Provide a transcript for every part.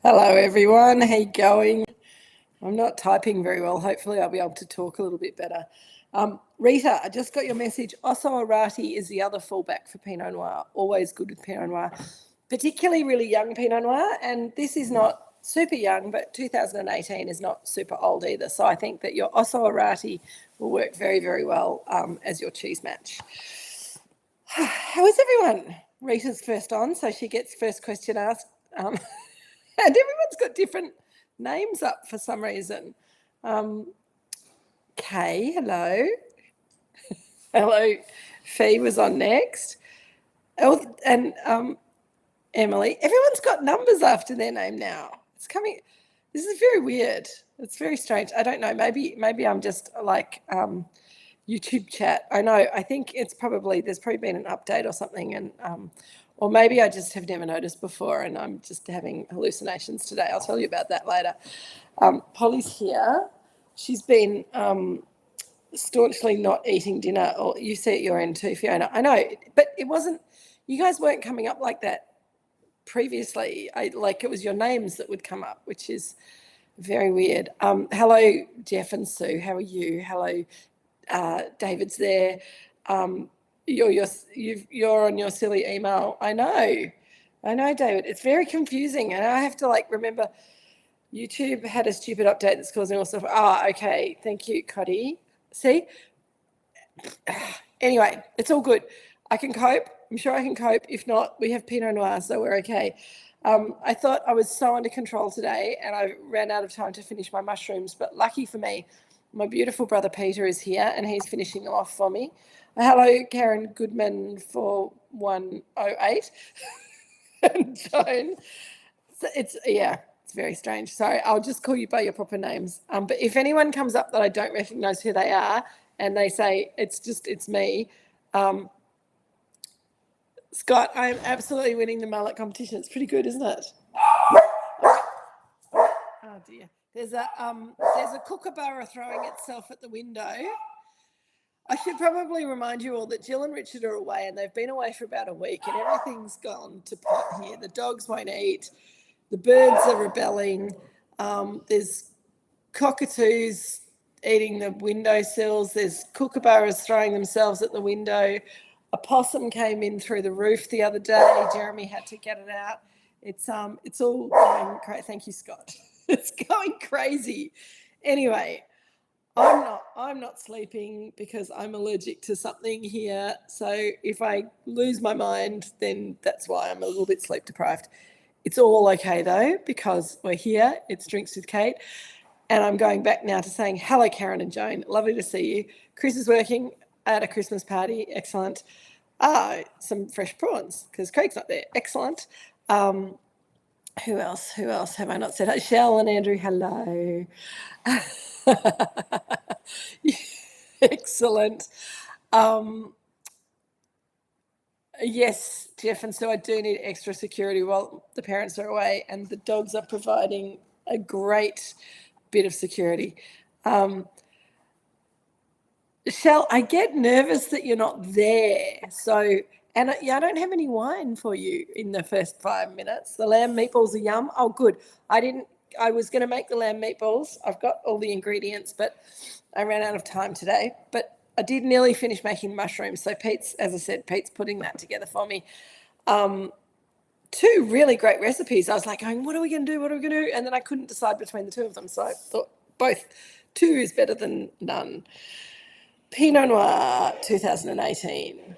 Hello everyone, how you going? I'm not typing very well. Hopefully I'll be able to talk a little bit better. Rita, I just got your message. Osso Arati is the other fallback for Pinot Noir. Always good with Pinot Noir, particularly really young Pinot Noir. And this is not super young, but 2018 is not super old either. So I think that your Osso Arati will work very, very well as your cheese match. How is everyone? Rita's first on, so she gets first question asked. And everyone's got different names up for some reason. Kay, hello. Hello. Fee was on next. And Emily. Everyone's got numbers after their name now. It's coming. This is very weird. It's very strange. I don't know. Maybe I'm just like YouTube chat. I know. I think there's probably been an update or something, and or maybe I just have never noticed before and I'm just having hallucinations today. I'll tell you about that later. Polly's here. She's been staunchly not eating dinner. Or you see at your end too, Fiona. I know, but it wasn't, you guys weren't coming up like that previously. Like it was your names that would come up, which is very weird. Hello, Jeff and Sue. How are you? Hello, David's there. You're on your silly email. I know, David. It's very confusing, and I have to remember. YouTube had a stupid update that's causing all stuff. Okay. Thank you, Cuddy. See. Anyway, it's all good. I can cope. I'm sure I can cope. If not, we have Pinot Noir, so we're okay. I thought I was so under control today, and I ran out of time to finish my mushrooms. But lucky for me, my beautiful brother Peter is here, and he's finishing them off for me. Hello, Karen Goodman 4108 and Joan. So it's very strange. Sorry, I'll just call you by your proper names. But if anyone comes up that I don't recognise who they are and they say it's me, Scott, I am absolutely winning the mullet competition. It's pretty good, isn't it? Oh dear. There's a kookaburra throwing itself at the window. I should probably remind you all that Jill and Richard are away, and they've been away for about a week, and everything's gone to pot here. The dogs won't eat. The birds are rebelling. There's cockatoos eating the windowsills. There's kookaburras throwing themselves at the window. A possum came in through the roof the other day. Jeremy had to get it out. It's all going crazy. Thank you, Scott. It's going crazy. Anyway, I'm not sleeping because I'm allergic to something here. So if I lose my mind, then that's why I'm a little bit sleep deprived. It's all okay though, because we're here. It's Drinks with Kate. And I'm going back now to saying hello, Karen and Joan. Lovely to see you. Chris is working at a Christmas party. Excellent. Some fresh prawns because Craig's not there. Excellent. Who else have I not said? Shell and Andrew, hello. Excellent. Yes, Jeff, and so I do need extra security while the parents are away, and the dogs are providing a great bit of security. Shell, I get nervous that you're not there. So, and I don't have any wine for you in the first 5 minutes. The lamb meatballs are yum. Oh, good. I was going to make the lamb meatballs. I've got all the ingredients, but I ran out of time today. But I did nearly finish making mushrooms. So Pete's putting that together for me. 2 really great recipes. I was like going, what are we going to do? And then I couldn't decide between the 2 of them. So I thought both. 2 is better than none. Pinot Noir 2018.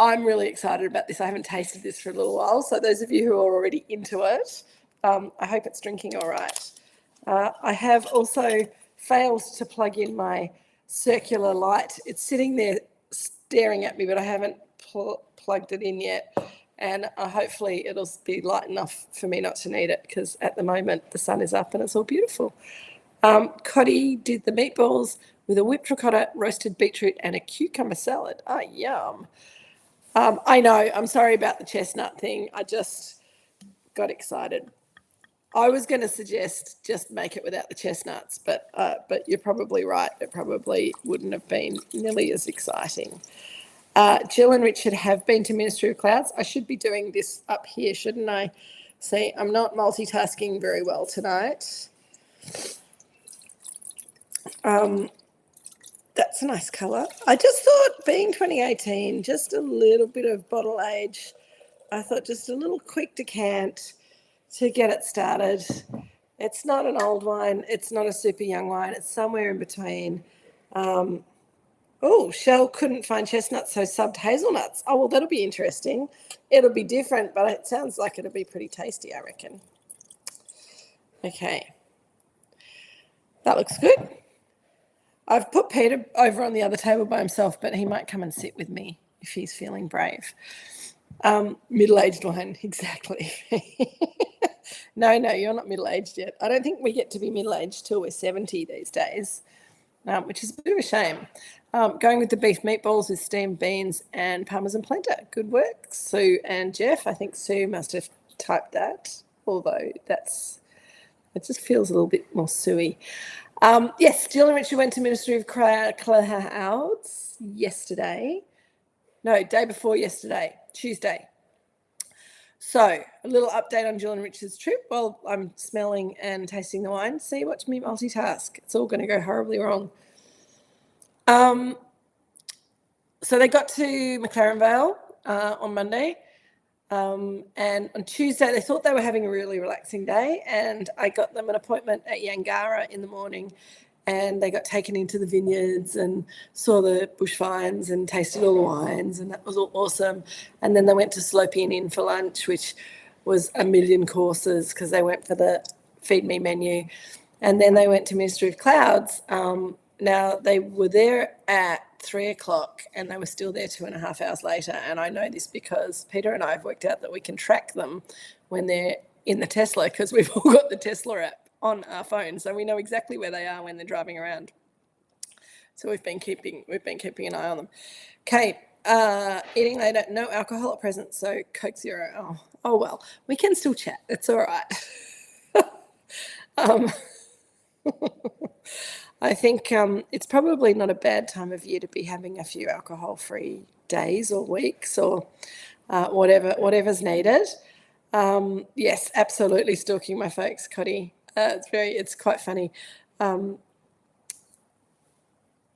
I'm really excited about this. I haven't tasted this for a little while. So those of you who are already into it, I hope it's drinking all right. I have also failed to plug in my circular light. It's sitting there staring at me, but I haven't plugged it in yet. And hopefully it'll be light enough for me not to need it, because at the moment the sun is up and it's all beautiful. Coddy did the meatballs with a whipped ricotta, roasted beetroot and a cucumber salad. Yum. I know, I'm sorry about the chestnut thing. I just got excited. I was going to suggest just make it without the chestnuts, but you're probably right. It probably wouldn't have been nearly as exciting. Jill and Richard have been to Ministry of Clouds. I should be doing this up here, shouldn't I? See, I'm not multitasking very well tonight. That's a nice colour. I just thought, being 2018, just a little bit of bottle age. I thought just a little quick decant to get it started. It's not an old wine. It's not a super young wine. It's somewhere in between. Shell couldn't find chestnuts, so subbed hazelnuts. Oh, well, that'll be interesting. It'll be different, but it sounds like it'll be pretty tasty, I reckon. Okay. That looks good. I've put Peter over on the other table by himself, but he might come and sit with me if he's feeling brave. Middle-aged wine, exactly. No, you're not middle-aged yet. I don't think we get to be middle-aged till we're 70 these days, which is a bit of a shame. Going with the beef meatballs with steamed beans and parmesan polenta. Good work, Sue and Jeff. I think Sue must have typed that, although it just feels a little bit more Sue-y. Yes, Jill and Richard went to Ministry of Clouds yesterday. No, day before yesterday, Tuesday. So a little update on Jill and Richard's trip while I'm smelling and tasting the wine. See, watch me multitask. It's all going to go horribly wrong. So they got to McLaren Vale on Monday. And on Tuesday, they thought they were having a really relaxing day, and I got them an appointment at Yangara in the morning, and they got taken into the vineyards and saw the bush vines and tasted all the wines, and that was all awesome. And then they went to Sloping Inn for lunch, which was a million courses because they went for the Feed Me menu. And then they went to Ministry of Clouds. Now, they were there at 3:00 and they were still there 2.5 hours later. And I know this because Peter and I have worked out that we can track them when they're in the Tesla, because we've all got the Tesla app on our phone. So we know exactly where they are when they're driving around. So we've been keeping an eye on them. Kate, eating later, no alcohol at present, so Coke Zero. Oh well, we can still chat. It's all right. I think it's probably not a bad time of year to be having a few alcohol-free days or weeks or whatever's needed. Yes, absolutely stalking my folks, Cotty. It's quite funny.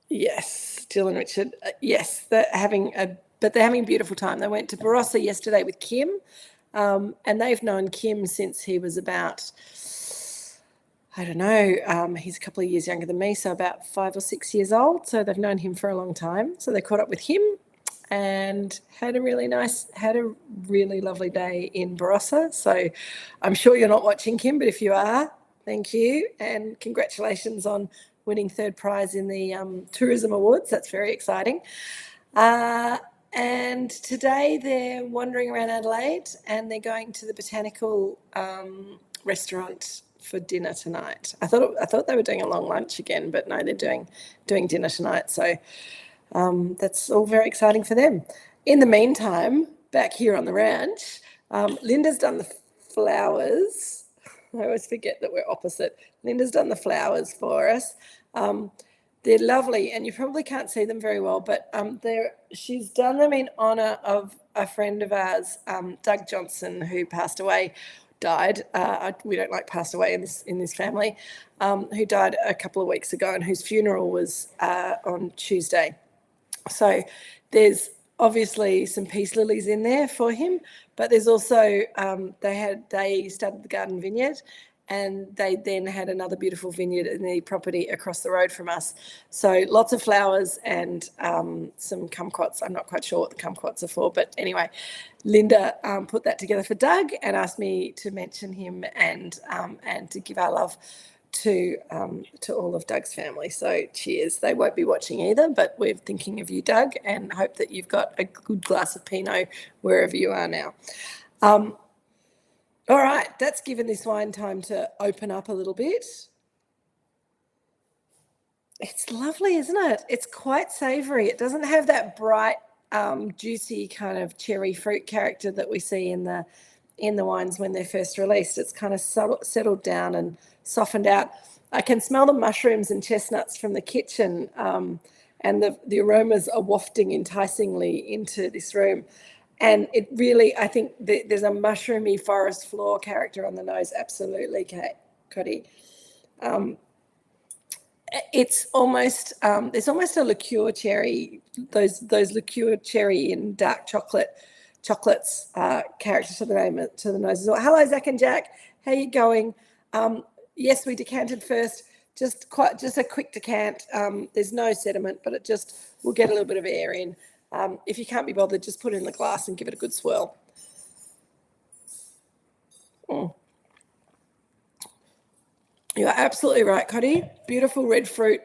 Yes, Jill and Richard. Yes, they're having a beautiful time. They went to Barossa yesterday with Kim, and they've known Kim since he was about, I don't know, he's a couple of years younger than me, so about 5 or 6 years old. So they've known him for a long time. So they caught up with him and had a really lovely day in Barossa. So I'm sure you're not watching, Kim, but if you are, thank you. And congratulations on winning third prize in the Tourism Awards. That's very exciting. And today they're wandering around Adelaide and they're going to the Botanical restaurant for dinner tonight. I thought they were doing a long lunch again, but no, they're doing dinner tonight. So that's all very exciting for them. In the meantime, back here on the ranch, Linda's done the flowers. I always forget that we're opposite. Linda's done the flowers for us. They're lovely, and you probably can't see them very well, but she's done them in honour of a friend of ours, Doug Johnson, who died. We don't like passed away in this family, who died a couple of weeks ago, and whose funeral was on Tuesday. So there's obviously some peace lilies in there for him, but there's also they started the garden vineyard, and they then had another beautiful vineyard in the property across the road from us. So lots of flowers and some kumquats. I'm not quite sure what the kumquats are for, but anyway, Linda put that together for Doug and asked me to mention him and to give our love to all of Doug's family. So cheers. They won't be watching either, but we're thinking of you, Doug, and hope that you've got a good glass of Pinot wherever you are now. All right, that's given this wine time to open up a little bit. It's lovely, isn't it? It's quite savoury. It doesn't have that bright, juicy kind of cherry fruit character that we see in the wines when they're first released. It's kind of settled down and softened out. I can smell the mushrooms and chestnuts from the kitchen, and the aromas are wafting enticingly into this room. And it really, I think there's a mushroomy forest floor character on the nose. Absolutely, Cody. It's almost, there's almost a liqueur cherry, those liqueur cherry in dark chocolates character to the nose as well. Hello, Zach and Jack. How you going? Yes, we decanted first. Just a quick decant. There's no sediment, but it just will get a little bit of air in. If you can't be bothered, just put it in the glass and give it a good swirl. You're absolutely right, Cody. Beautiful red fruit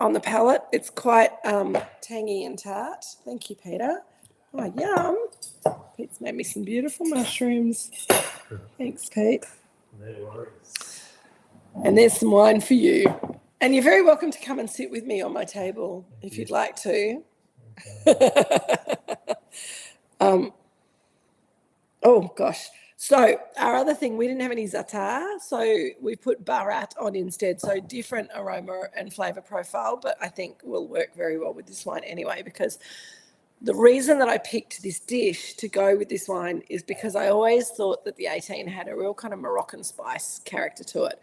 on the palate. It's quite tangy and tart. Thank you, Peter. Oh, yum. Pete's made me some beautiful mushrooms. Thanks, Pete. No worries. And there's some wine for you. And you're very welcome to come and sit with me on my table if you'd like to. Okay. Oh, gosh. So our other thing, we didn't have any za'atar, so we put barat on instead. So different aroma and flavour profile, but I think will work very well with this wine anyway, because the reason that I picked this dish to go with this wine is because I always thought that the 18 had a real kind of Moroccan spice character to it.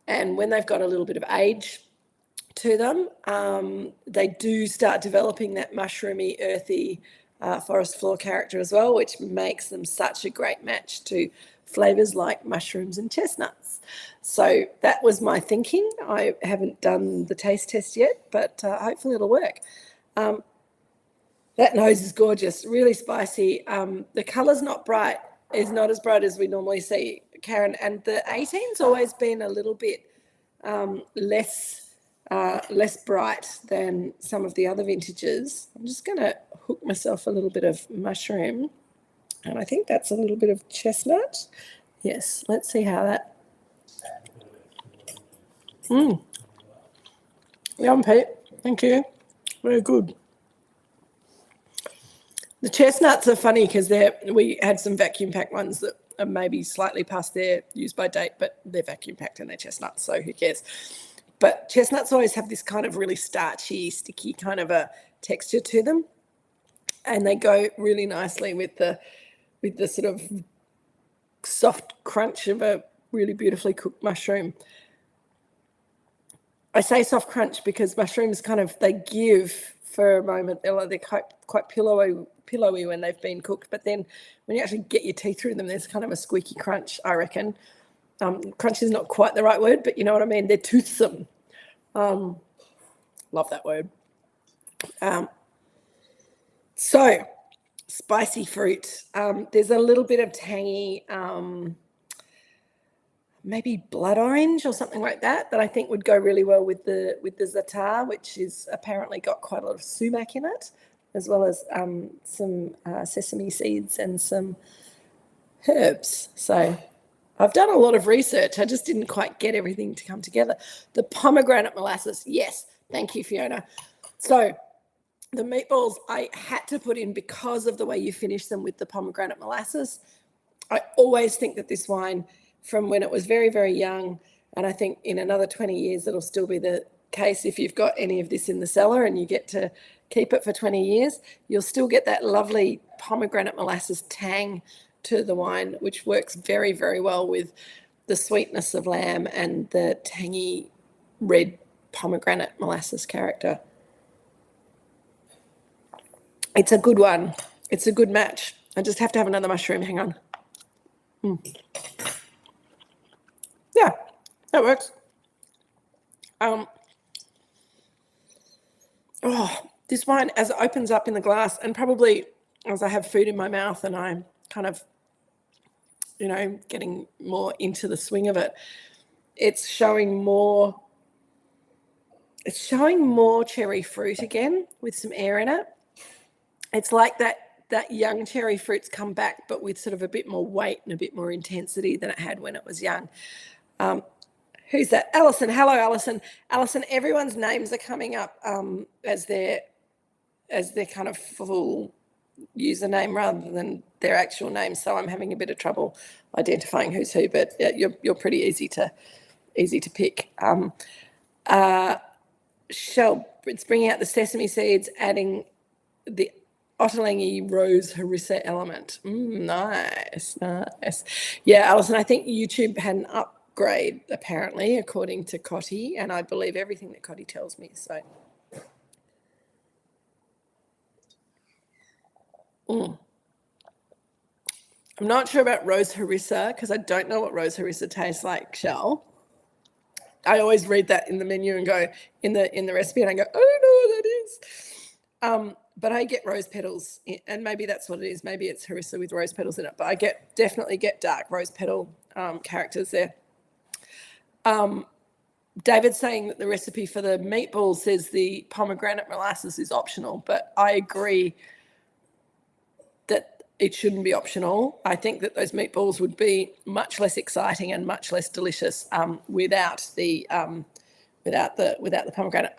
And when they've got a little bit of age to them, they do start developing that mushroomy, earthy, forest floor character as well, which makes them such a great match to flavours like mushrooms and chestnuts. So that was my thinking. I haven't done the taste test yet, but hopefully it'll work. That nose is gorgeous, really spicy. The colour's not bright, is not as bright as we normally see, Karen, and the 18's always been a little bit less bright than some of the other vintages. I'm just going to hook myself a little bit of mushroom, and I think that's a little bit of chestnut. Yes, let's see how that. Yum, Pete. Thank you. Very good. The chestnuts are funny because we had some vacuum packed ones that are maybe slightly past their use by date, but they're vacuum packed and they're chestnuts, so who cares? But chestnuts always have this kind of really starchy, sticky kind of a texture to them, and they go really nicely with the sort of soft crunch of a really beautifully cooked mushroom. I say soft crunch because mushrooms they give for a moment. They're quite pillowy when they've been cooked, but then when you actually get your teeth through them, there's kind of a squeaky crunch, I reckon. Crunch is not quite the right word, but you know what I mean. They're toothsome. Love that word. So spicy fruit. There's a little bit of tangy, maybe blood orange or something like that I think would go really well with the za'atar, which is apparently got quite a lot of sumac in it, as well as some sesame seeds and some herbs. So I've done a lot of research. I just didn't quite get everything to come together. The pomegranate molasses. Yes. Thank you, Fiona. So the meatballs I had to put in because of the way you finish them with the pomegranate molasses. I always think that this wine, from when it was very, very young, and I think in another 20 years it'll still be the case if you've got any of this in the cellar and you get to keep it for 20 years, you'll still get that lovely pomegranate molasses tang to the wine, which works very, very well with the sweetness of lamb and the tangy red pomegranate molasses character. It's a good one. It's a good match. I just have to have another mushroom. Hang on. Yeah, that works. This wine, as it opens up in the glass, and probably as I have food in my mouth and I'm kind of, getting more into the swing of it, it's showing more cherry fruit again with some air in it. It's like that young cherry fruits come back, but with sort of a bit more weight and a bit more intensity than it had when it was young. Who's that? Alison. Hello, Alison. Alison, everyone's names are coming up as their kind of full username rather than their actual name. So I'm having a bit of trouble identifying who's who, but you're pretty easy to pick. Shell, it's bringing out the sesame seeds, adding the Ottolenghi Rose Harissa Element. Nice. Yeah, Alison, I think YouTube had an upgrade, apparently, according to Cotty, and I believe everything that Cotty tells me, so. I'm not sure about Rose Harissa because I don't know what Rose Harissa tastes like, Shell. I always read that in the menu and go in the recipe and I go, I don't know what that is. But I get rose petals, and maybe that's what it is. Maybe it's harissa with rose petals in it. But I definitely get dark rose petal characters there. David's saying that the recipe for the meatballs says the pomegranate molasses is optional, but I agree that it shouldn't be optional. I think that those meatballs would be much less exciting and much less delicious without the pomegranate.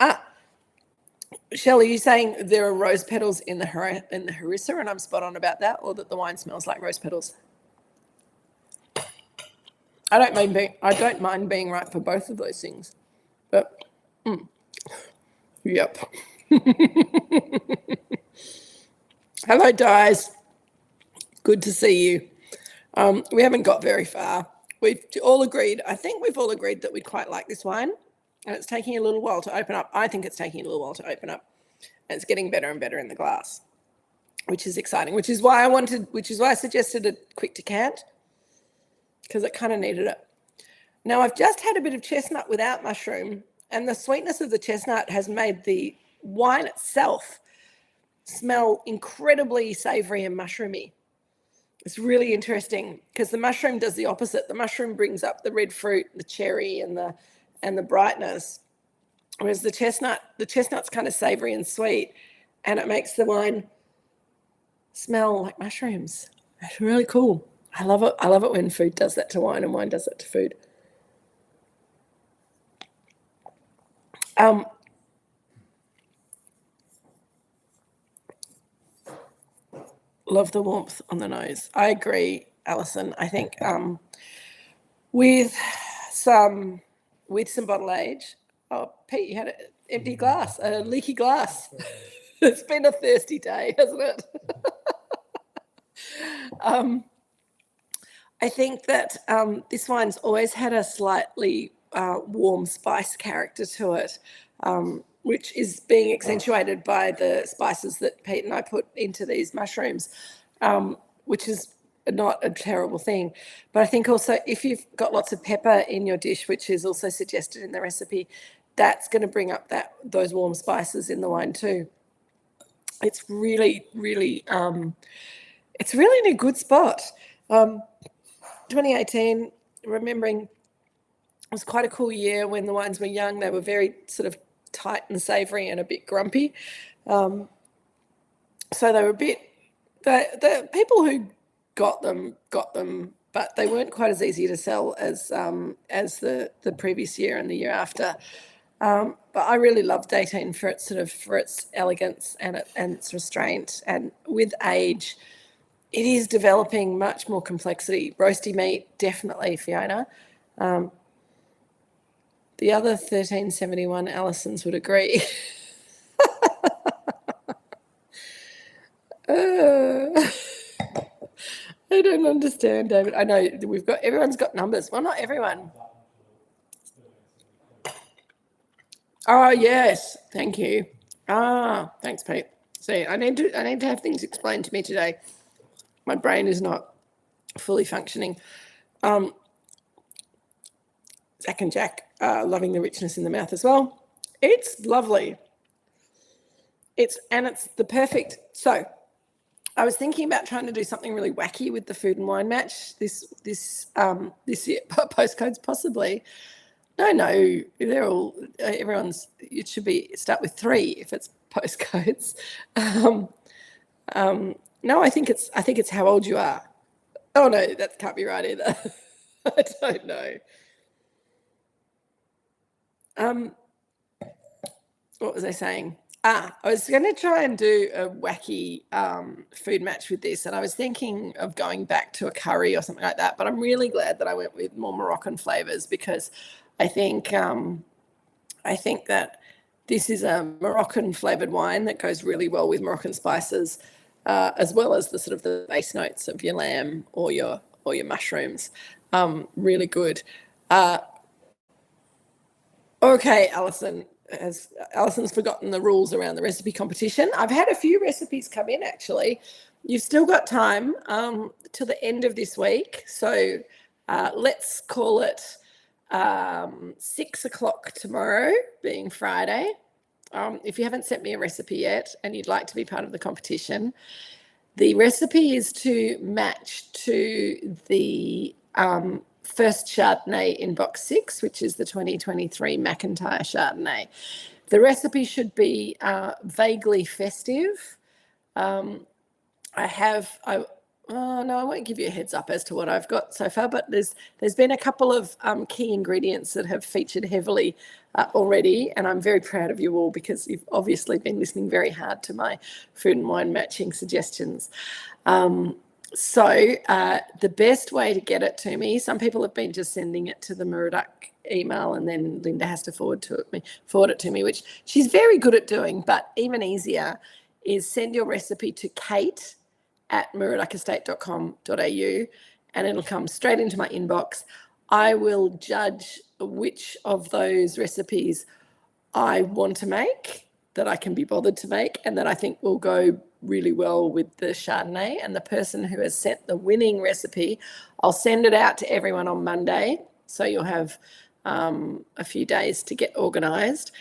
Shelley, are you saying there are rose petals in the harissa, and I'm spot on about that, or that the wine smells like rose petals? I don't mind being right for both of those things, but yep. Hello, Dies. Good to see you. We haven't got very far. We've all agreed. I think we've all agreed that we'd quite like this wine, and it's taking a little while to open up. I think it's taking a little while to open up, and it's getting better and better in the glass, which is exciting. Which is why I suggested a quick decant, because it kind of needed it. Now, I've just had a bit of chestnut without mushroom, and the sweetness of the chestnut has made the wine itself smell incredibly savoury and mushroomy. It's really interesting because the mushroom does the opposite. The mushroom brings up the red fruit, the cherry, and the brightness, whereas the chestnut's kind of savoury and sweet, and it makes the wine smell like mushrooms. It's really cool. I love it. I love it when food does that to wine and wine does that to food. Love the warmth on the nose. I agree, Alison. I think with some bottle age. Oh, Pete, you had an empty glass, a leaky glass. It's been a thirsty day, hasn't it? I think that this wine's always had a slightly warm spice character to it, which is being accentuated by the spices that Pete and I put into these mushrooms, which is not a terrible thing. But I think also if you've got lots of pepper in your dish, which is also suggested in the recipe, that's going to bring up those warm spices in the wine too. It's really, really, it's really in a good spot. 2018, remembering it was quite a cool year when the wines were young. They were very sort of tight and savoury and a bit grumpy. So they were a bit, the people who got them, but they weren't quite as easy to sell as the previous year and the year after. But I really loved 18 for its elegance and its restraint, and with age, it is developing much more complexity. Roasty meat, definitely, Fiona. The other 1371 Allisons would agree. I don't understand, David. I know everyone's got numbers. Well, not everyone. Oh, yes. Thank you. Thanks, Pete. See, I need to have things explained to me today. My brain is not fully functioning. Zach and Jack loving the richness in the mouth as well. It's lovely. It's the perfect. So I was thinking about trying to do something really wacky with the food and wine match this year. Postcodes possibly. No, they're all everyone's. It should start with 3 if it's postcodes. No, I think it's how old you are. Oh no, that can't be right either. I don't know. What was I saying? I was going to try and do a wacky food match with this, and I was thinking of going back to a curry or something like that. But I'm really glad that I went with more Moroccan flavours, because I think that this is a Moroccan flavoured wine that goes really well with Moroccan spices. as well as the sort of the base notes of your lamb or your mushrooms. Really good. Okay, Alison's forgotten the rules around the recipe competition. I've had a few recipes come in, actually. You've still got time till the end of this week. So let's call it 6 o'clock tomorrow, being Friday. If you haven't sent me a recipe yet and you'd like to be part of the competition, the recipe is to match to the first Chardonnay in box 6, which is the 2023 McIntyre Chardonnay. The recipe should be vaguely festive. I won't give you a heads up as to what I've got so far, but there's been a couple of key ingredients that have featured heavily already, and I'm very proud of you all because you've obviously been listening very hard to my food and wine matching suggestions. So the best way to get it to me, some people have been just sending it to the Moorooduc email, and then Linda has to forward it to me, which she's very good at doing, but even easier is send your recipe to kate@moorooducestate.com.au, and it'll come straight into my inbox. I will judge which of those recipes I want to make, that I can be bothered to make, and that I think will go really well with the Chardonnay. And the person who has sent the winning recipe, I'll send it out to everyone on Monday, so you'll have a few days to get organised.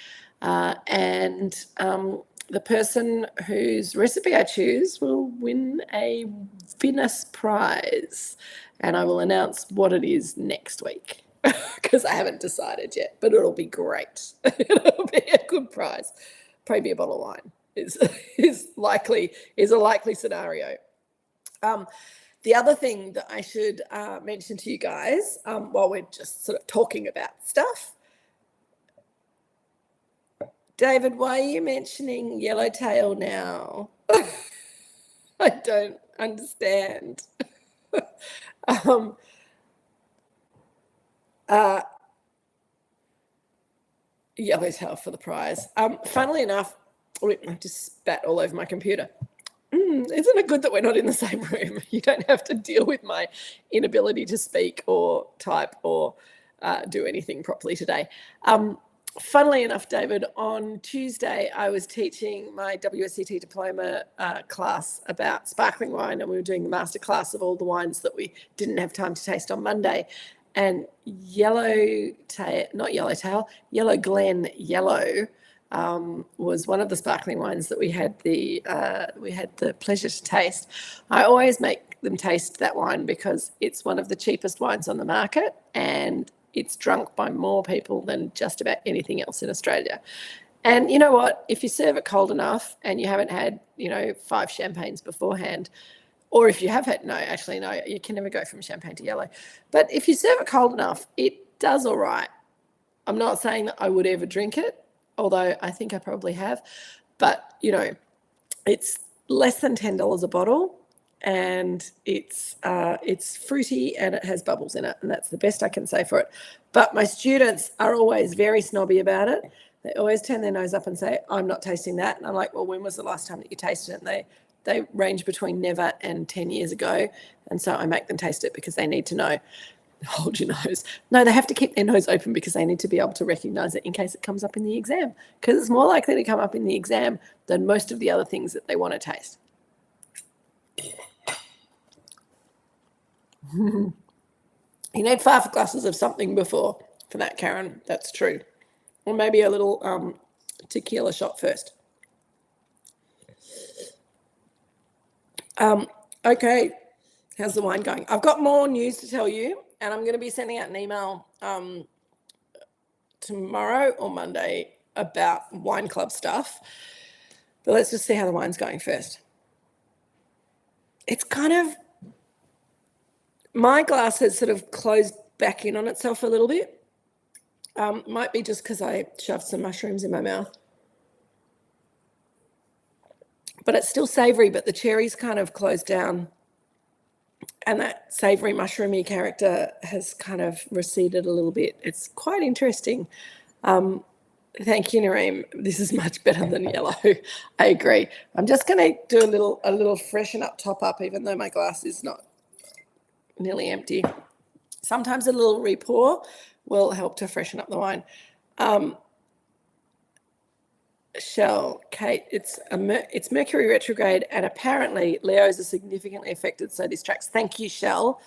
The person whose recipe I choose will win a Venus prize, and I will announce what it is next week because I haven't decided yet, but it'll be great. It'll be a good prize. Probably be a bottle of wine is a likely scenario. The other thing that I should mention to you guys while we're just sort of talking about stuff, David, why are you mentioning yellowtail now? I don't understand. Yellowtail for the prize. Funnily enough, I just spat all over my computer. Isn't it good that we're not in the same room? You don't have to deal with my inability to speak or type or do anything properly today. Funnily enough, David, on Tuesday, I was teaching my WSET diploma class about sparkling wine, and we were doing the masterclass of all the wines that we didn't have time to taste on Monday. And Yellow Glen Yellow was one of the sparkling wines that we had the pleasure to taste. I always make them taste that wine because it's one of the cheapest wines on the market, and it's drunk by more people than just about anything else in Australia. And you know what? If you serve it cold enough and you haven't had, 5 champagnes beforehand, or if you have had, no, you can never go from champagne to yellow. But if you serve it cold enough, it does all right. I'm not saying that I would ever drink it, although I think I probably have. But, it's less than $10 a bottle. And it's fruity and it has bubbles in it, and that's the best I can say for it. But my students are always very snobby about it. They always turn their nose up and say, I'm not tasting that. And I'm like, well, when was the last time that you tasted it? And they range between never and 10 years ago. And so I make them taste it because they need to know. Hold your nose. No, they have to keep their nose open because they need to be able to recognise it in case it comes up in the exam, because it's more likely to come up in the exam than most of the other things that they want to taste. You need 5 glasses of something before for that, Karen. That's true. Or maybe a little tequila shot first. Okay, how's the wine going? I've got more news to tell you, and I'm going to be sending out an email tomorrow or Monday about wine club stuff. But let's just see how the wine's going first. It's kind of, my glass has sort of closed back in on itself a little bit. Might be just because I shoved some mushrooms in my mouth. But it's still savoury, but the cherries kind of closed down, and that savoury mushroomy character has kind of receded a little bit. It's quite interesting. Thank you, Nareem. This is much better than yellow. I agree. I'm just going to do a little freshen up top up, even though my glass is not nearly empty. Sometimes a little repour will help to freshen up the wine. Shell, Kate, it's Mercury retrograde, and apparently Leos are significantly affected, so this tracks. Thank you, Shell.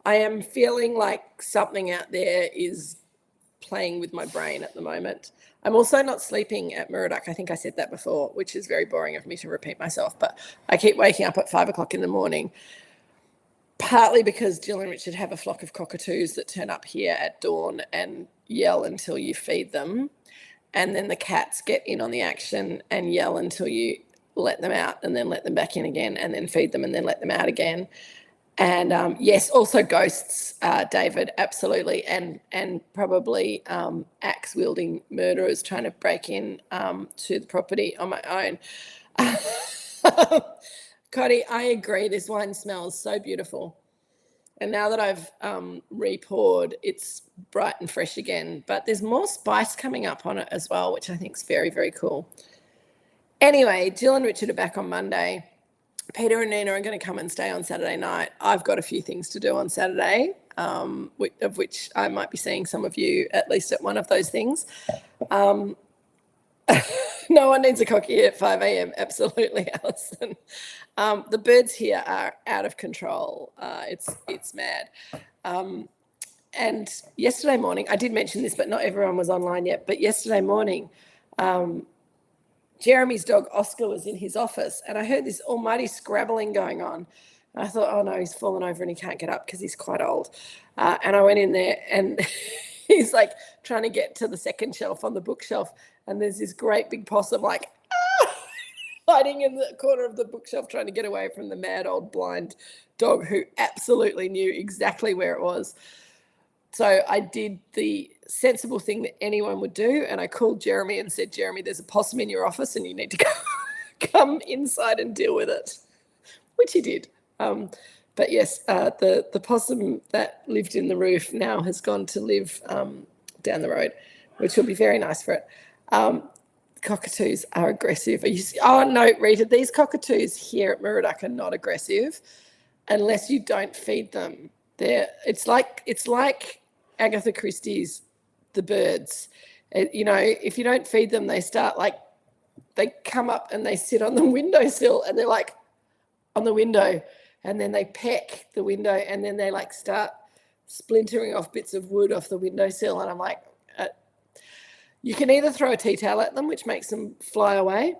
I am feeling like something out there is playing with my brain at the moment. I'm also not sleeping at Moorooduc. I think I said that before, which is very boring of me to repeat myself, but I keep waking up at 5 o'clock in the morning, partly because Jill and Richard have a flock of cockatoos that turn up here at dawn and yell until you feed them. And then the cats get in on the action and yell until you let them out, and then let them back in again, and then feed them and then let them out again. And yes, also ghosts, David, absolutely, and probably axe wielding murderers trying to break in to the property on my own. Cody, I agree. This wine smells so beautiful, and now that I've re-poured, it's bright and fresh again. But there's more spice coming up on it as well, which I think is very, very cool. Anyway, Jill and Richard are back on Monday. Peter and Nina are going to come and stay on Saturday night. I've got a few things to do on Saturday, of which I might be seeing some of you at least at one of those things. No one needs a cocky at 5 a.m. Absolutely, Alison. The birds here are out of control. It's mad. And yesterday morning, I did mention this, but not everyone was online yet. But yesterday morning, Jeremy's dog Oscar was in his office, and I heard this almighty scrabbling going on. And I thought, oh no, he's fallen over and he can't get up because he's quite old. And I went in there, and he's like trying to get to the second shelf on the bookshelf, and there's this great big possum like hiding in the corner of the bookshelf trying to get away from the mad old blind dog who absolutely knew exactly where it was. So I did the sensible thing that anyone would do, and I called Jeremy and said, Jeremy, there's a possum in your office and you need to come inside and deal with it, which he did. But yes, the possum that lived in the roof now has gone to live down the road, which will be very nice for it. Cockatoos are aggressive. Oh, no, Rita, these cockatoos here at Moorooduc are not aggressive unless you don't feed them. It's like Agatha Christie's The Birds. If you don't feed them, they come up and they sit on the windowsill, and they're like on the window, and then they peck the window, and then they like start splintering off bits of wood off the windowsill. And I'm like, you can either throw a tea towel at them, which makes them fly away,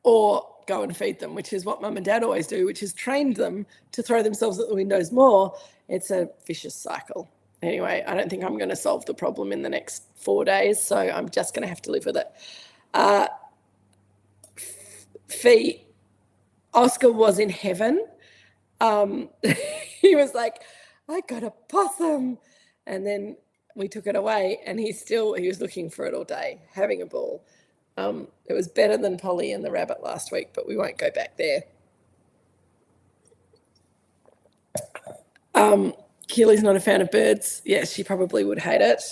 or go and feed them, which is what Mum and Dad always do, which is trained them to throw themselves at the windows more. It's a vicious cycle. Anyway, I don't think I'm going to solve the problem in the next 4 days, so I'm just going to have to live with it. Oscar was in heaven. He was like, I got a possum. And then we took it away, and he was looking for it all day, having a ball. It was better than Polly and the rabbit last week, but we won't go back there. Keely's not a fan of birds. Yes, she probably would hate it.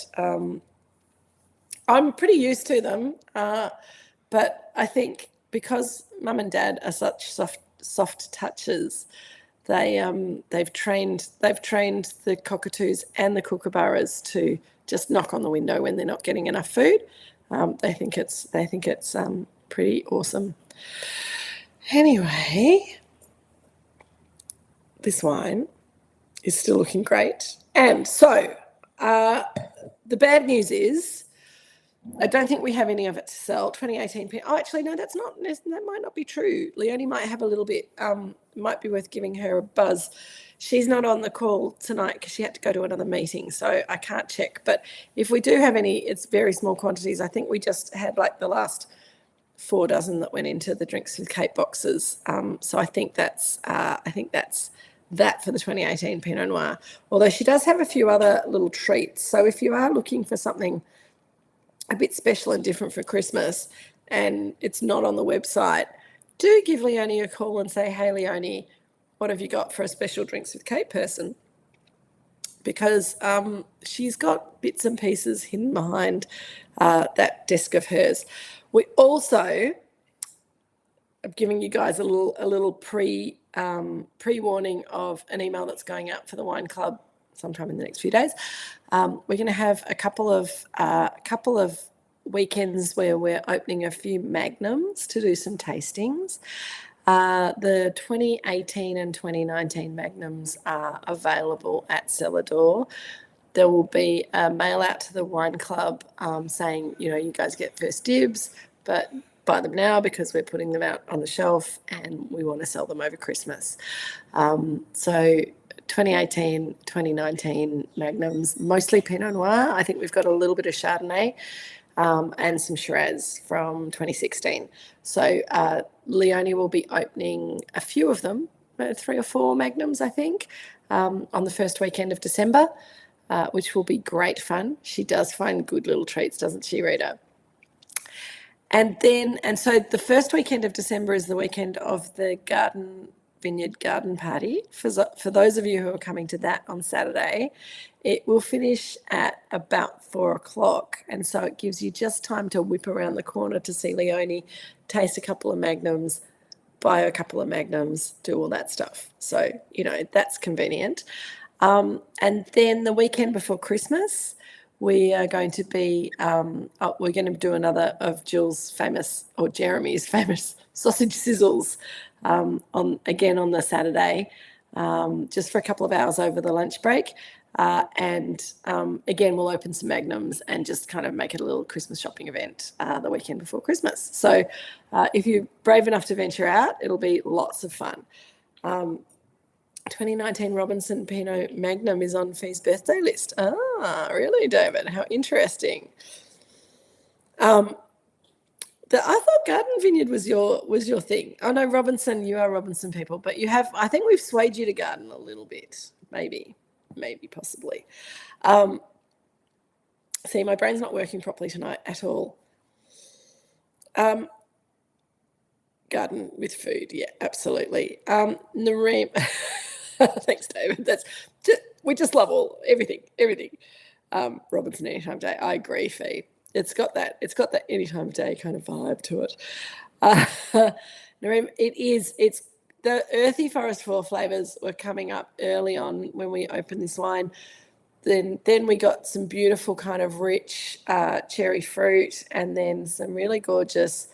I'm pretty used to them, but I think because Mum and Dad are such soft touches, they've trained the cockatoos and the kookaburras to just knock on the window when they're not getting enough food. They think it's pretty awesome. Anyway, this wine is still looking great. And so the bad news is I don't think we have any of it to sell. 2018. Oh, actually, no, that might not be true. Leonie might have a little bit. Might be worth giving her a buzz. She's not on the call tonight because she had to go to another meeting, so I can't check. But if we do have any, it's very small quantities. I think we just had like the last 4 dozen that went into the Drinks with Kate boxes. So I think that's that for the 2018 Pinot Noir. Although she does have a few other little treats. So if you are looking for something a bit special and different for Christmas and it's not on the website, do give Leonie a call and say, hey, Leonie, what have you got for a special Drinks with Kate person? because she's got bits and pieces hidden behind that desk of hers. We also, I'm giving you guys a little pre-warning of an email that's going out for the wine club sometime in the next few days. We're going to have a couple of weekends where we're opening a few magnums to do some tastings. The 2018 and 2019 magnums are available at Cellar Door. There will be a mail out to the wine club saying, you guys get first dibs, but buy them now because we're putting them out on the shelf and we want to sell them over Christmas. So 2018, 2019 magnums, mostly Pinot Noir. I think we've got a little bit of Chardonnay and some Shiraz from 2016. So Leonie will be opening a few of them, 3 or 4 magnums, I think, on the first weekend of December, which will be great fun. She does find good little treats, doesn't she, Rita? And so the first weekend of December is the weekend of the vineyard garden party. For those of you who are coming to that on Saturday, it will finish at about 4:00. And so it gives you just time to whip around the corner to see Leonie, taste a couple of magnums, buy a couple of magnums, do all that stuff. So, that's convenient. And then the weekend before Christmas, we are going to be, we're going to do another of Jeremy's famous sausage sizzles on the Saturday, just for a couple of hours over the lunch break. And again, we'll open some magnums and just kind of make it a little Christmas shopping event the weekend before Christmas. So if you're brave enough to venture out, it'll be lots of fun. 2019 Robinson Pinot Magnum is on Fee's birthday list. Ah, really, David? How interesting. I thought Garden Vineyard was your thing. Oh no, Robinson, you are Robinson people, but I think we've swayed you to garden a little bit, maybe possibly. See, my brain's not working properly tonight at all. Garden with food, yeah, absolutely. Nareem, thanks, David. We just love everything. Robinson Anytime Day. I agree, Fee. It's got that anytime day kind of vibe to it. Nareem, it's the earthy forest four flavours were coming up early on when we opened this line. Then we got some beautiful kind of rich cherry fruit, and then some really gorgeous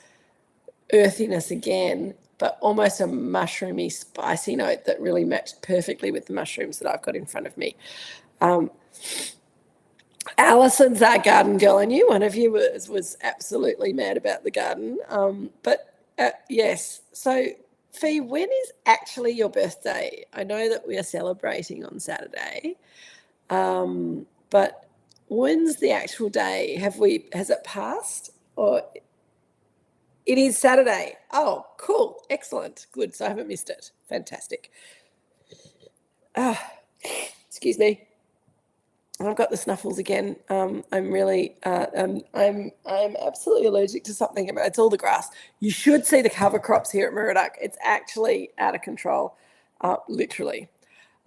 earthiness again, but almost a mushroomy, spicy note that really matched perfectly with the mushrooms that I've got in front of me. Alison's our garden girl. I knew one of you was absolutely mad about the garden. Yes. So, Fee, when is actually your birthday? I know that we are celebrating on Saturday, but when's the actual day? Has it passed? Or it is Saturday. Oh, cool. Excellent. Good. So I haven't missed it. Fantastic. Excuse me. I've got the snuffles again. I'm really, I'm absolutely allergic to something. It's all the grass. You should see the cover crops here at Moorooduc. It's actually out of control, literally.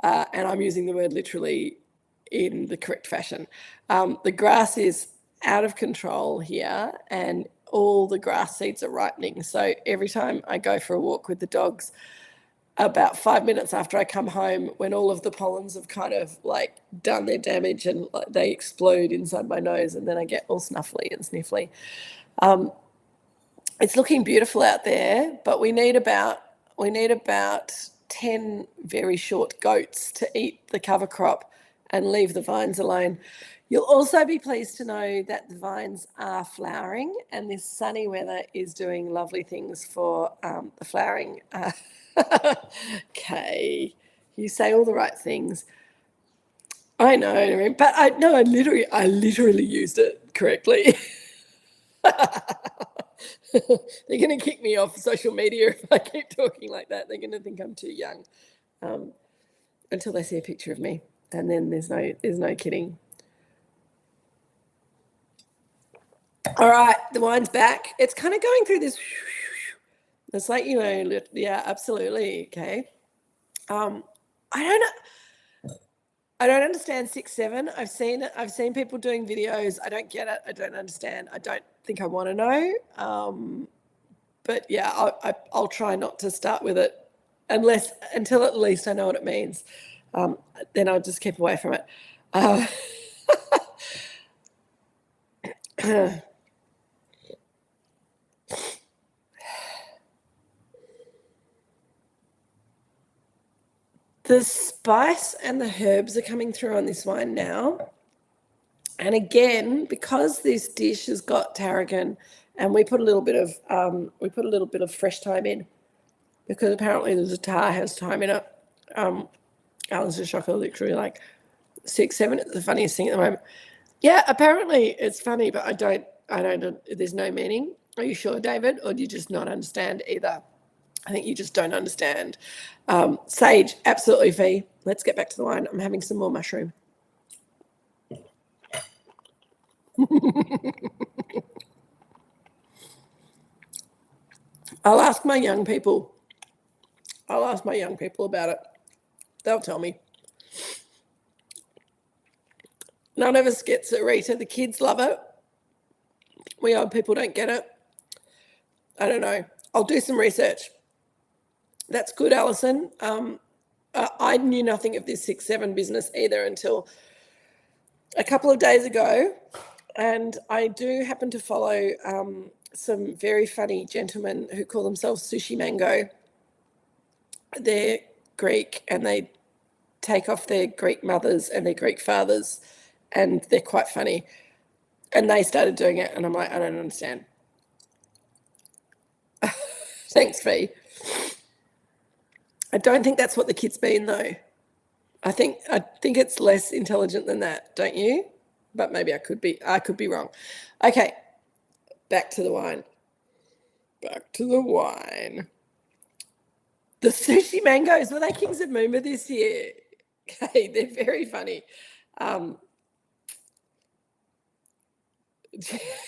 And I'm using the word literally in the correct fashion. The grass is out of control here, and all the grass seeds are ripening. So every time I go for a walk with the dogs, about 5 minutes after I come home, when all of the pollens have kind of like done their damage and they explode inside my nose, and then I get all snuffly and sniffly. It's looking beautiful out there, but we need about 10 very short goats to eat the cover crop and leave the vines alone. You'll also be pleased to know that the vines are flowering, and this sunny weather is doing lovely things for the flowering. Okay, you say all the right things. I know, but I literally used it correctly. They're going to kick me off social media if I keep talking like that. They're going to think I'm too young until they see a picture of me, and then there's no kidding. All right, the wine's back. It's kind of going through this. It's like, yeah, absolutely. Okay. I don't know. I don't understand 6-7. I've seen people doing videos. I don't get it. I don't understand. I don't think I want to know. But yeah, I'll try not to start with it until at least I know what it means. Then I'll just keep away from it. The spice and the herbs are coming through on this wine now. And again, because this dish has got tarragon, and we put a little bit of fresh thyme in, because apparently the Zatar has thyme in it. Alice Shocker literally like 6-7. It's the funniest thing at the moment. Yeah, apparently it's funny, but I don't. There's no meaning. Are you sure, David, or do you just not understand either? I think you just don't understand. Sage, absolutely, Fee. Let's get back to the wine. I'm having some more mushroom. I'll ask my young people about it. They'll tell me. None of us gets it, Rita. The kids love it. We old people don't get it. I don't know. I'll do some research. That's good, Alison. I knew nothing of this 6-7 business either until a couple of days ago. And I do happen to follow some very funny gentlemen who call themselves Sushi Mango. They're Greek, and they take off their Greek mothers and their Greek fathers, and they're quite funny. And they started doing it, and I'm like, I don't understand. Thanks, Fee. I don't think that's what the kit's been, though. I think it's less intelligent than that, don't you? But maybe I could be wrong. Okay, back to the wine. The Sushi Mangoes, were they Kings of Moomba this year? Okay, they're very funny.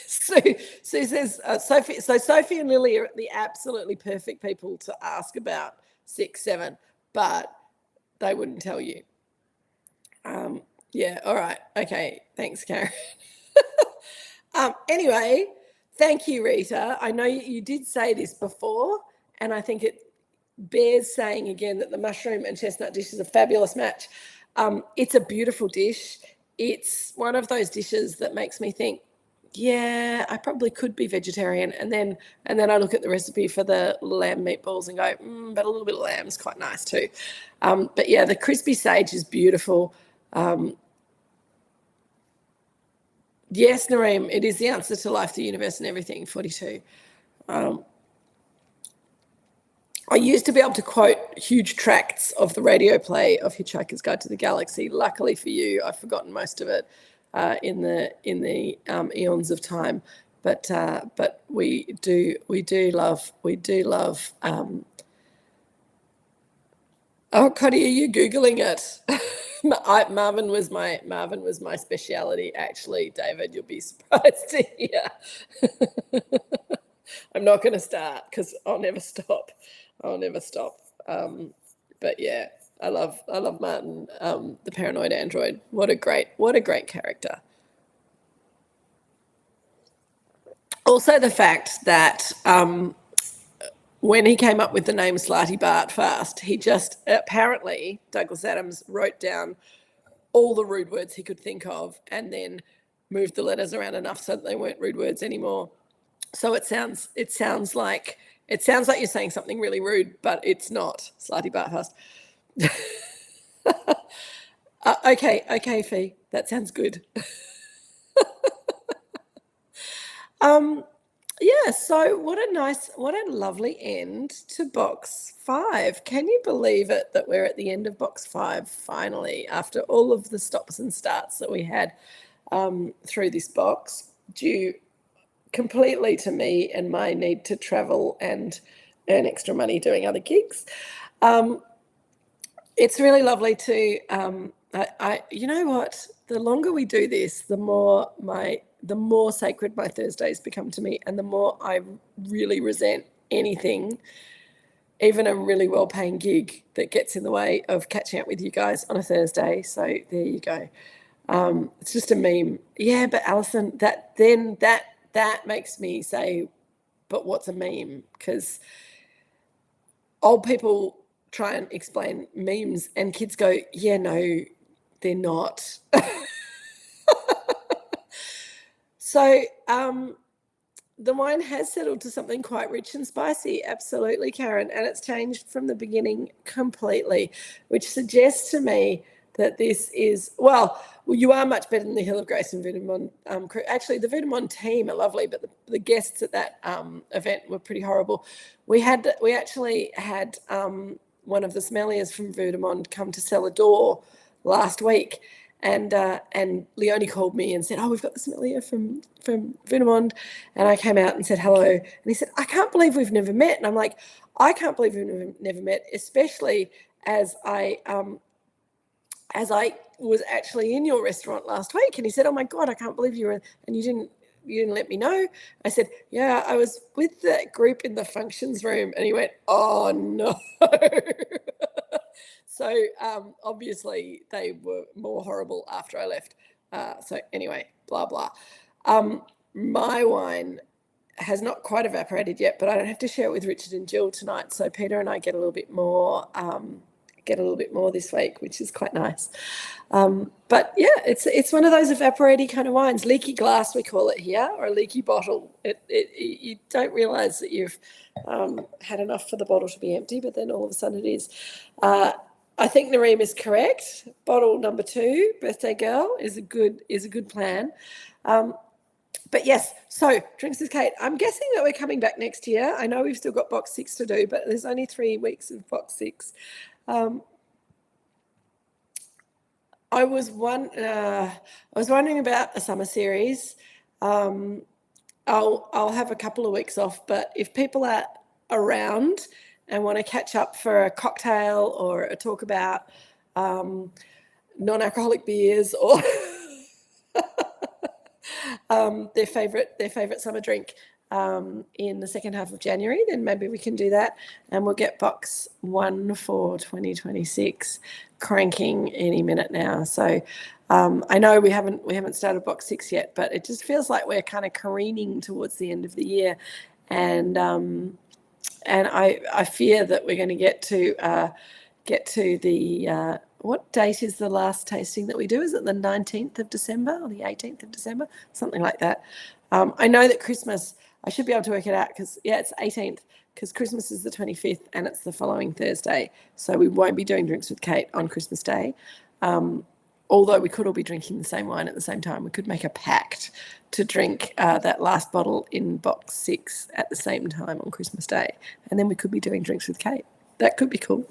Sue says, Sophie and Lily are the absolutely perfect people to ask about 6-7, but they wouldn't tell you. Yeah, all right. Okay, thanks, Karen. Anyway, thank you, Rita. I know you did say this before, and I think it bears saying again that the mushroom and chestnut dish is a fabulous match. It's a beautiful dish. It's one of those dishes that makes me think, yeah, I probably could be vegetarian. And then I look at the recipe for the lamb meatballs and go, but a little bit of lamb is quite nice too. But yeah, the crispy sage is beautiful. Yes, Nareem, it is the answer to life, the universe, and everything. 42. I used to be able to quote huge tracts of the radio play of Hitchhiker's Guide to the Galaxy. Luckily for you, I've forgotten most of it in the eons of time. But we do love. Oh, Cody, are you Googling it? Marvin was my speciality, actually, David. You'll be surprised to hear. I'm not going to start because I'll never stop. But yeah, I love Martin, the paranoid android. What a great character. Also, the fact that when he came up with the name Slarty Bart Fast, he just apparently, Douglas Adams wrote down all the rude words he could think of and then moved the letters around enough so that they weren't rude words anymore. So it sounds like you're saying something really rude, but it's not. Slarty Bart Fast. Okay, Fee, that sounds good. Yeah, so what a lovely end to box 5. Can you believe it that we're at the end of box 5 finally, after all of the stops and starts that we had through this box, due completely to me and my need to travel and earn extra money doing other gigs. It's really lovely to, you know what, the longer we do this, the more sacred my Thursdays become to me, and the more I really resent anything even a really well-paying gig that gets in the way of catching up with you guys on a Thursday. So there you go. It's just a meme. Yeah, but Alison, that makes me say, but what's a meme? Because old people try and explain memes and kids go, yeah, no, they're not. So the wine has settled to something quite rich and spicy. Absolutely, Karen. And it's changed from the beginning completely, which suggests to me that this is, well, you are much better than the Hill of Grace and Vinamon crew. Actually, the Vinamon team are lovely, but the guests at that event were pretty horrible. We actually had one of the smelliers from Vinamon come to sell a door last week. And Leonie called me and said, oh, we've got the sommelier from Vinamond. And I came out and said hello. And he said, I can't believe we've never met. And I'm like, I can't believe we've never met, especially as I was actually in your restaurant last week. And he said, oh my God, I can't believe you were, and you didn't let me know. I said, yeah, I was with that group in the functions room. And he went, oh no. So obviously they were more horrible after I left. So anyway, blah, blah. My wine has not quite evaporated yet, but I don't have to share it with Richard and Jill tonight. So Peter and I get a little bit more this week, which is quite nice. But yeah, it's one of those evaporating kind of wines, leaky glass we call it here, or a leaky bottle. You don't realise that you've had enough for the bottle to be empty, but then all of a sudden it is. I think Nareem is correct. Bottle number 2, Birthday Girl, is a good plan. But yes, so Drinks with Kate. I'm guessing that we're coming back next year. I know we've still got box 6 to do, but there's only 3 weeks of box 6. I was wondering about a summer series. I'll have a couple of weeks off, but if people are around and want to catch up for a cocktail or a talk about non-alcoholic beers or their favorite summer drink in the second half of January, then maybe we can do that, and we'll get box 1 for 2026 cranking any minute now. So I know we haven't started box 6 yet, but it just feels like we're kind of careening towards the end of the year, and I fear that we're going to get to the what date is the last tasting that we do? Is it the 19th of December or the 18th of December? Something like that. I know that Christmas, I should be able to work it out because, yeah, it's 18th because Christmas is the 25th and it's the following Thursday. So we won't be doing Drinks with Kate on Christmas Day. Although we could all be drinking the same wine at the same time. We could make a pact to drink that last bottle in box 6 at the same time on Christmas Day. And then we could be doing Drinks with Kate. That could be cool.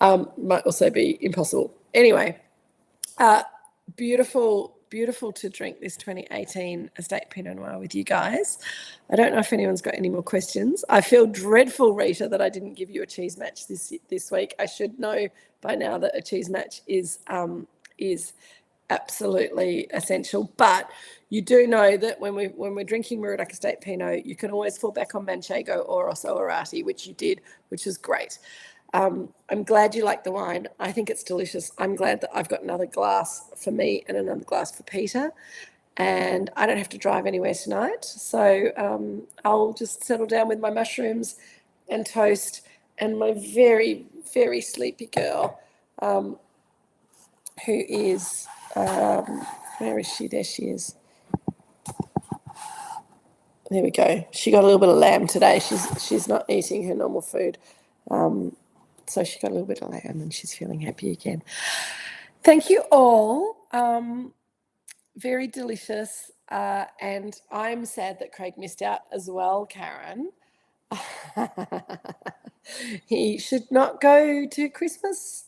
Might also be impossible. Anyway, beautiful to drink this 2018 Estate Pinot Noir with you guys. I don't know if anyone's got any more questions. I feel dreadful, Rita, that I didn't give you a cheese match this week. I should know by now that a cheese match is absolutely essential. But you do know that when we're drinking Moorooduc Estate Pinot, you can always fall back on Manchego or Rosso Arati, which you did, which is great. I'm glad you like the wine. I think it's delicious. I'm glad that I've got another glass for me and another glass for Peter, and I don't have to drive anywhere tonight. So I'll just settle down with my mushrooms and toast and my very, very sleepy girl, who is, where is she? There she is. There we go. She got a little bit of lamb today. She's not eating her normal food. So she got a little bit of lamb and she's feeling happy again. Thank you all. Very delicious. And I'm sad that Craig missed out as well, Karen. He should not go to Christmas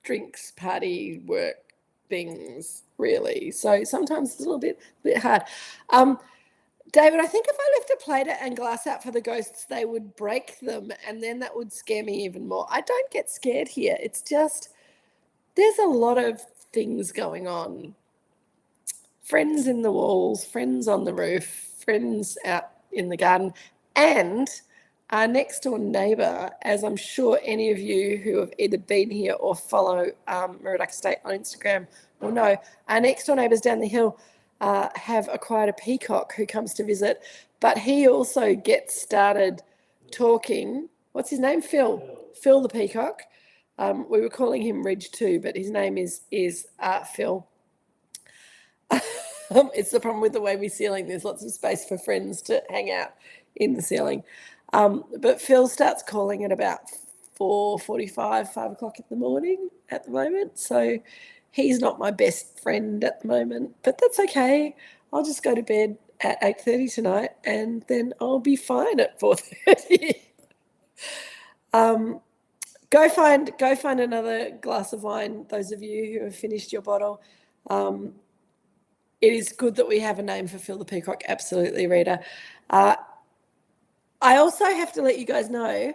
drinks, party, work things, really. So sometimes it's a little bit hard. David, I think if I left a plate and glass out for the ghosts, they would break them, and then that would scare me even more. I don't get scared here. It's just there's a lot of things going on. Friends in the walls, friends on the roof, friends out in the garden, and our next door neighbour, as I'm sure any of you who have either been here or follow Moorooduc Estate on Instagram will know, our next door neighbours down the hill have acquired a peacock who comes to visit, but he also gets started talking. What's his name? Phil the peacock. We were calling him Ridge too, but his name is Phil. It's the problem with the way we're ceiling. There's lots of space for friends to hang out in the ceiling. But Phil starts calling at about 4:45, 5 o'clock in the morning at the moment. So he's not my best friend at the moment, but that's okay. I'll just go to bed at 8:30 tonight and then I'll be fine at 4:30. Go find another glass of wine, those of you who have finished your bottle. It is good that we have a name for Phil the Peacock. Absolutely, Rita. I also have to let you guys know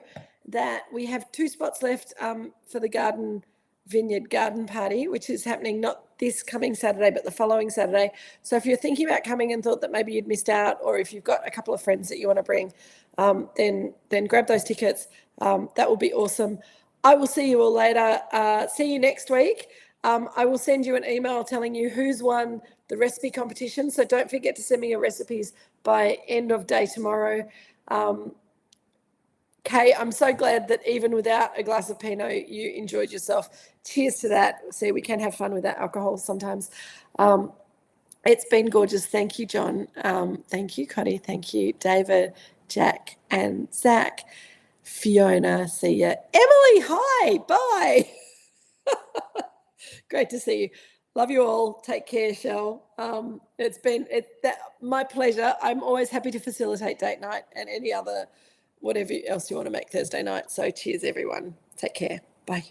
that we have 2 spots left for the vineyard garden party, which is happening not this coming Saturday, but the following Saturday. So if you're thinking about coming and thought that maybe you'd missed out, or if you've got a couple of friends that you want to bring, then grab those tickets. That will be awesome. I will see you all later. See you next week. I will send you an email telling you who's won the recipe competition. So don't forget to send me your recipes by end of day tomorrow. Kay, I'm so glad that even without a glass of Pinot, you enjoyed yourself. Cheers to that. See, we can have fun without alcohol sometimes. It's been gorgeous. Thank you, John. Thank you, Connie. Thank you, David, Jack, and Zach. Fiona, see ya. Emily, hi. Bye. Great to see you. Love you all. Take care, Shell. It's been my pleasure. I'm always happy to facilitate date night and any other whatever else you want to make Thursday night. So cheers, everyone. Take care. Bye.